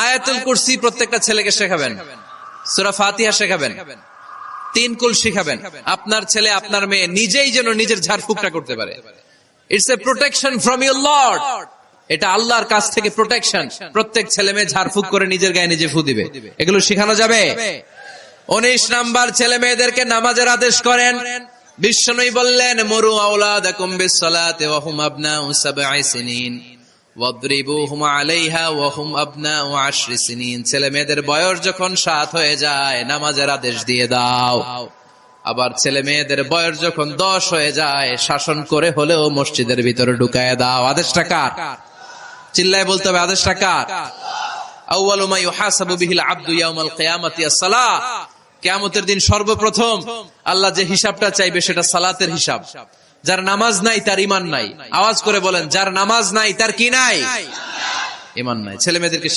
আয়াতুল কুরসি প্রত্যেকটা ছেলেকে শেখাবেন, সূরা ফাতিহা শেখাবেন, 3 কুল শেখাবেন। আপনার ছেলে আপনার মেয়ে নিজেই যেন নিজের ঝাড়ফুঁকটা করতে পারে। It's a protection from your Lord. এটা আল্লাহর কাছ থেকে প্রোটেকশন। প্রত্যেক ছেলে মেয়ে ঝাড়ফুঁক করে নিজের গায়ে নিজে ফু দিবে। এগুলো শেখানো যাবে। 19 নাম্বার, ছেলে মেয়েদেরকে নামাজের আদেশ করেন। বিশ্বনবী বললেন, মুরু আওলাদাকুম বিসসালাতি ওয়া হুম আবনাউ 7 সিনিন ওয়াদরিবুহুম আলাইহা ওয়া হুম আবনাউ 10 সিনিন। ছেলে মেয়েদের বয়স যখন 7 হয়ে যায় নামাজের আদেশ দিয়ে দাও। আবার ছেলে মেয়েদের বয়স যখন 10 হয়ে যায় শাসন করে হলেও মসজিদের ভিতরে ঢুকায় দাও। আদেশটা কার? চিল্লায় বলতে হবে, আদেশটা কার? আউয়ালু মা ইউহাসাবু বিহিল আবদু ইয়াউমাল কিয়ামাতি আস-সালাহ। কিয়ামতের দিন সর্বপ্রথম আল্লাহ যে হিসাবটা চাইবে সেটা সালাতের হিসাব। যার নামাজ নাই তার ঈমান নাই। আওয়াজ করে বলেন, যার নামাজ নাই তার কি নাই? ঈমান নাই। ছেলে মেয়েদেরকে